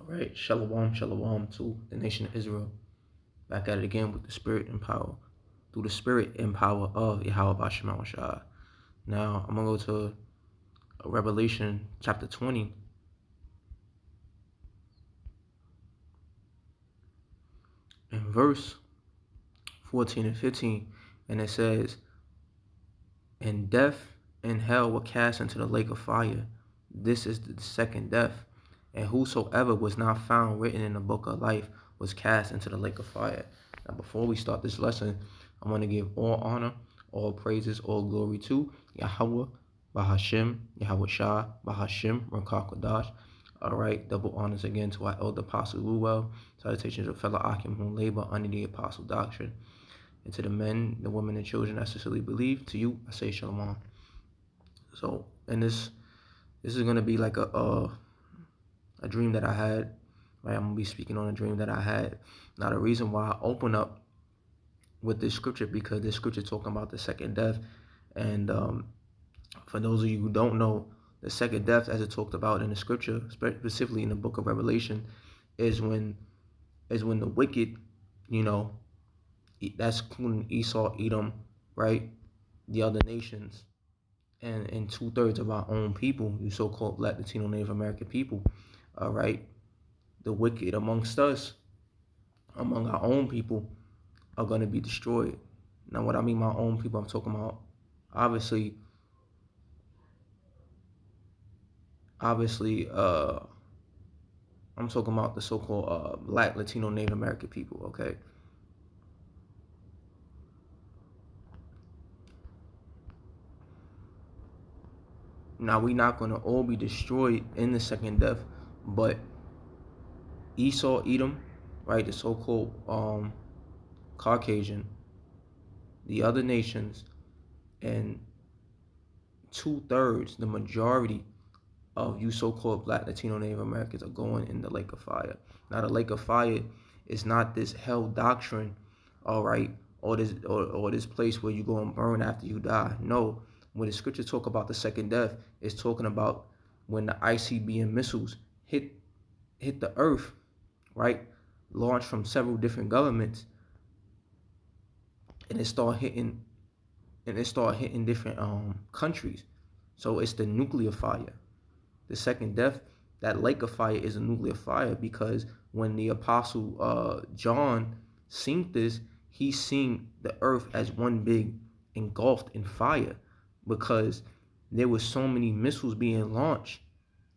Right, shalom, shalom to the nation of Israel. Back at it again with the spirit and power, through the spirit and power of Yahweh Bashim Shah. Now I'm gonna go to Revelation chapter 20, and verse 14 and 15, and it says, "And death and hell were cast into the lake of fire. This is the second death, and whosoever was not found written in the book of life was cast into the lake of fire." Now, before we start this lesson, I want to give all honor, all praises, all glory to Yahweh, Bahashim, Yahweh Shah, Bahashim, Rakah Kodash. All right, double honors again to our elder apostle Ruel. Salutations of fellow Akim who labor under the apostle doctrine. And to the men, the women, and children that sincerely believe, to you, I say shalom. So, and this is gonna be like a dream that I had. Right, I'm gonna be speaking on a dream that I had. Now, the reason why I open up with this scripture because this scripture talking about the second death, and for those of you who don't know, the second death, as it talked about in the scripture, specifically in the book of Revelation, is when the wicked, you know, that's including Esau, Edom, right, the other nations, and 2/3 of our own people, you so-called Black, Latino, Native American people, all right, the wicked amongst us, among our own people, are going to be destroyed. Now, what I mean my own people, I'm talking about obviously, I'm talking about the so-called Black, Latino, Native American people. Okay. Now, we're not going to all be destroyed in the second death, but Esau, Edom, right, the so-called Caucasian, the other nations, and 2/3, the majority of you so-called Black, Latino, Native Americans are going in the lake of fire. Now, the lake of fire is not this hell doctrine, all right, or this place where you go and burn after you die. No, when the scripture talk about the second death, it's talking about when the ICBM missiles hit the earth, right, launched from several different governments, and it start hitting different countries. So it's the nuclear fire. The second death, that lake of fire, is a nuclear fire, because when the apostle John seen this, he seen the earth as one big engulfed in fire, because there was so many missiles being launched,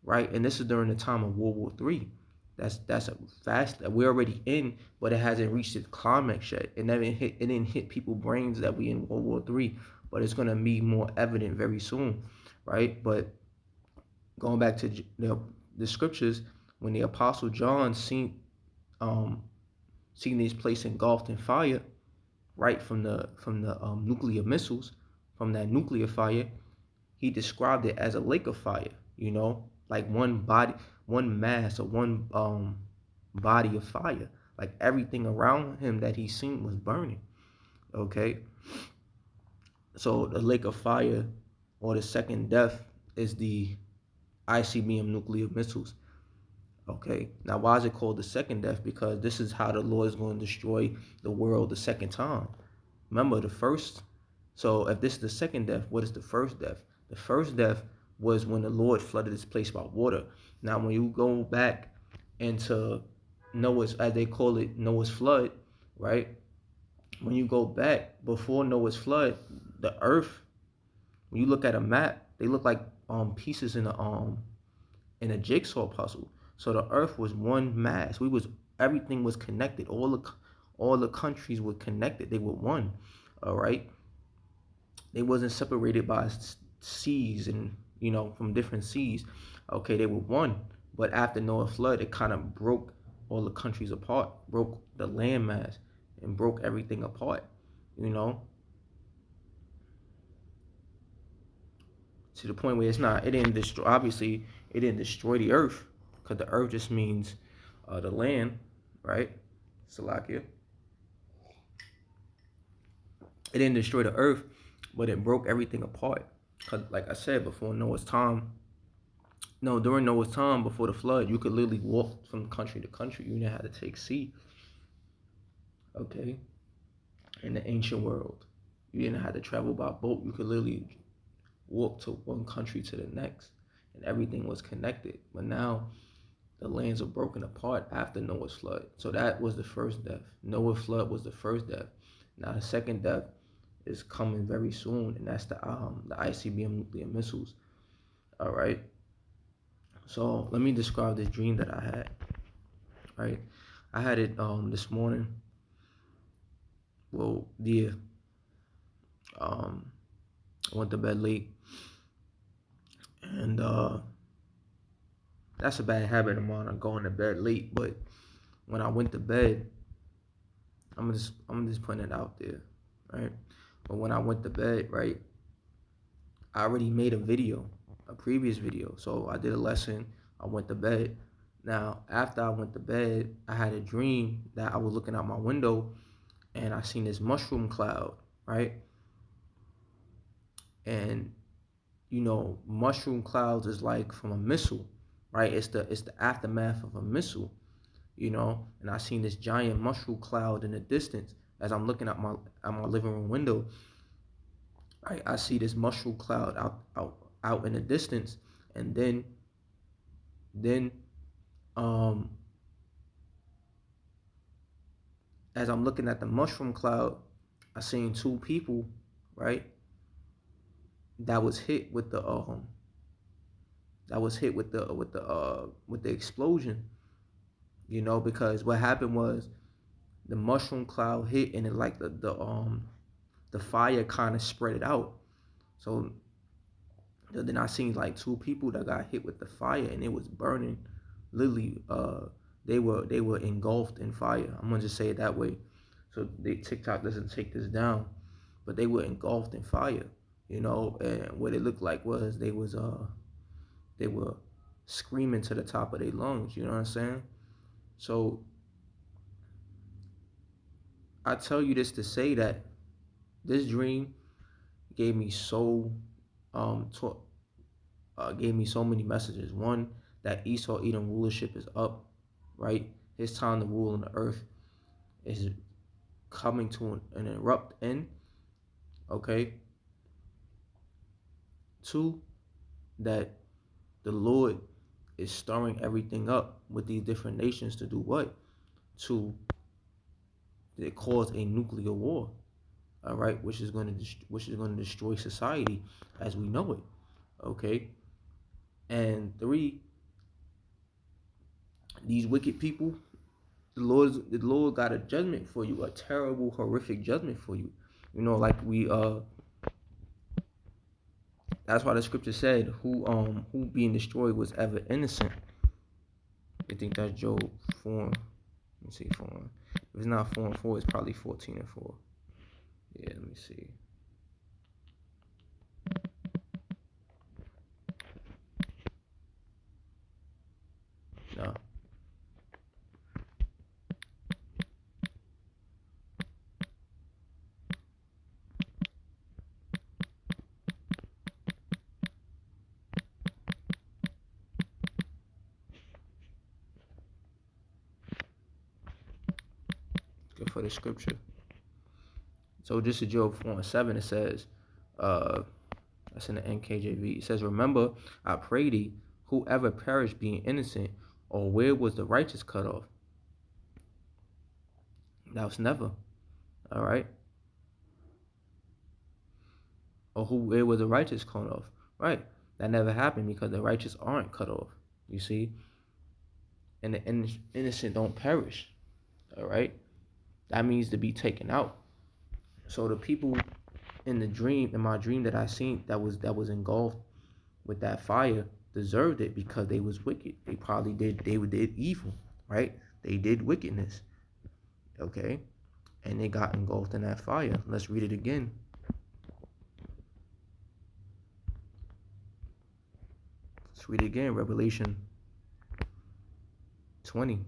right? And this is during the time of World War III. That's a fast that we're already in, but it hasn't reached its climax yet. It didn't hit people's brains that we in World War III, but it's gonna be more evident very soon, right? But going back to the scriptures, when the apostle John seen this place engulfed in fire, right, from the nuclear missiles, from that nuclear fire, he described it as a lake of fire. You know, like one mass, or one body of fire. Like everything around him that he seen was burning. Okay, so the lake of fire, or the second death, is the ICBM nuclear missiles. Okay, now why is it called the second death? Because this is how the Lord is going to destroy the world the second time. Remember the first. So if this is the second death, what is the first death? The first death was when the Lord flooded this place by water. Now, when you go back into Noah's, as they call it, Noah's flood, right? When you go back before Noah's flood, the earth, when you look at a map, they look like pieces in a jigsaw puzzle. So the earth was one mass. Everything was connected. All the countries were connected. They were one. All right. They wasn't separated by seas, and from different seas. Okay, they were one. But after Noah's flood, it kind of broke all the countries apart, broke the landmass, and broke everything apart. You know, to the point where it didn't destroy. Obviously, it didn't destroy the earth, because the earth just means the land, right? Salakia. It didn't destroy the earth, but it broke everything apart. Because, like I said before, Noah's time, No, during Noah's time before the flood, you could literally walk from country to country. You didn't have to take sea. Okay, in the ancient world, you didn't have to travel by boat. You could literally walk to one country to the next, and everything was connected. But now the lands are broken apart after Noah's flood. So that was the first death. Noah's flood was the first death. Now the second death is coming very soon, and that's the ICBM nuclear missiles. All right. So let me describe this dream that I had. Right, I had it this morning. Well, yeah. I went to bed late, and that's a bad habit of mine. I'm going to bed late, but when I went to bed, I'm just putting it out there, right? But when I went to bed, right, I already made a video, a previous video. So I did a lesson. I went to bed. Now, after I went to bed, I had a dream that I was looking out my window and I seen this mushroom cloud, right? And you know, mushroom clouds is like from a missile, right? It's the aftermath of a missile, you know. And I seen this giant mushroom cloud in the distance as I'm looking at my living room window. I see this mushroom cloud out in the distance, and then um as I'm looking at the mushroom cloud, I seen two people, right? That was hit with the explosion, you know, because what happened was the mushroom cloud hit and it like the fire kind of spread it out. So then I seen like two people that got hit with the fire and it was burning. Literally, they were engulfed in fire. I'm gonna just say it that way. So TikTok doesn't take this down, but they were engulfed in fire. You know, and what it looked like was they were screaming to the top of their lungs. You know what I'm saying? So I tell you this to say that this dream gave me so to, gave me so many messages. One, that Esau Edom rulership is up, right? His time to rule on the earth is coming to an abrupt end. Okay. Two, that the Lord is stirring everything up with these different nations to do what? To cause a nuclear war. All right, which is going to destroy society as we know it. Okay. And three, these wicked people, the Lord got a judgment for you, a terrible, horrific judgment for you. You know, like that's why the scripture said, who being destroyed was ever innocent. I think that's Job 4. Let me see 4. If it's not 4:4, it's probably 14:4. Yeah, let me see. No. Good for the scripture. So this is Job 4:7. It says, that's in the NKJV. It says, "Remember, I pray thee, whoever perished being innocent, or where was the righteous cut off?" That was never. All right. Or where was the righteous cut off? Right. That never happened because the righteous aren't cut off. You see, and the innocent don't perish. All right. That means to be taken out. So the people in my dream that I seen that was engulfed with that fire deserved it because they was wicked. They did evil, right? They did wickedness. Okay? And they got engulfed in that fire. Let's read it again. Let's read it again. Revelation 20.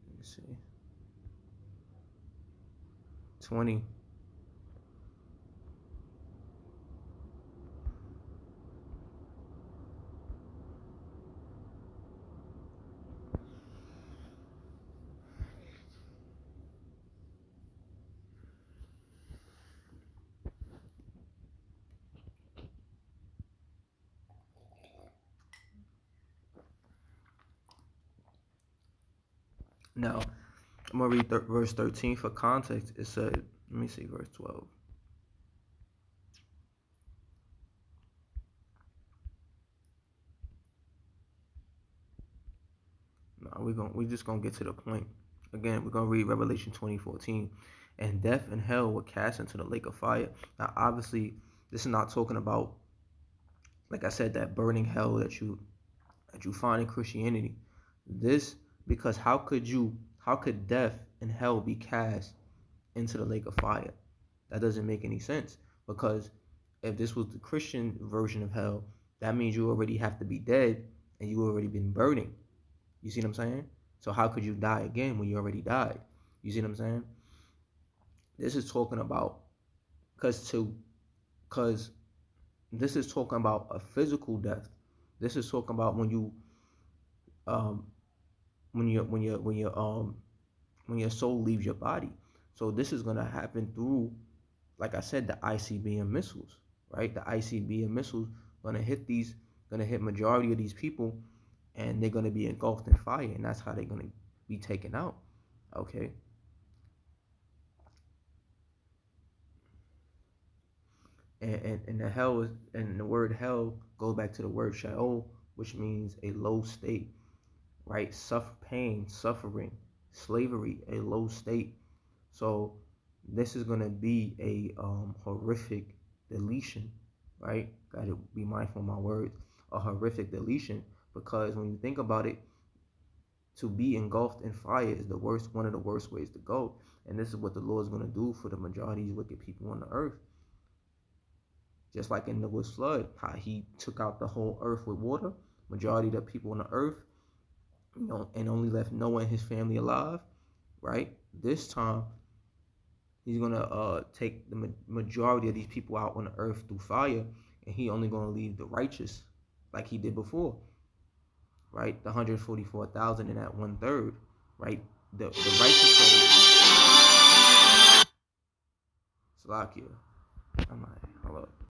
Let me see. 20. Now, I'm going to read verse 13 for context. It said, let me see, verse 12. No, we're just gonna get to the point. Again, we're gonna read Revelation 20:14. And death and hell were cast into the lake of fire. Now, obviously, this is not talking about, like I said, that burning hell that you find in Christianity. This, because how could death and hell be cast into the lake of fire? That doesn't make any sense. Because if this was the Christian version of hell, that means you already have to be dead and you already been burning. You see what I'm saying? So how could you die again when you already died? You see what I'm saying? This is talking about because this is talking about a physical death. This is talking about when you um when your soul leaves your body. So this is gonna happen through, like I said, the ICBM missiles, right? The ICBM missiles gonna hit majority of these people, and they're gonna be engulfed in fire, and that's how they're gonna be taken out. Okay. And the hell is, and the word hell goes back to the word Sheol, which means a low state, right? Pain, suffering, slavery, a low state. So this is gonna be a horrific deletion, right? Gotta be mindful of my words. A horrific deletion, because when you think about it, to be engulfed in fire is one of the worst ways to go. And this is what the Lord is gonna do for the majority of these wicked people on the earth. Just like in Noah's flood, how he took out the whole earth with water, majority of the people on the earth, and only left Noah and his family alive, right? This time, he's gonna take the majority of these people out on the earth through fire, and he only gonna leave the righteous, like he did before, right? The 144,000 and that 1/3, right? The righteous soul. Salakia. I'm like, hold up.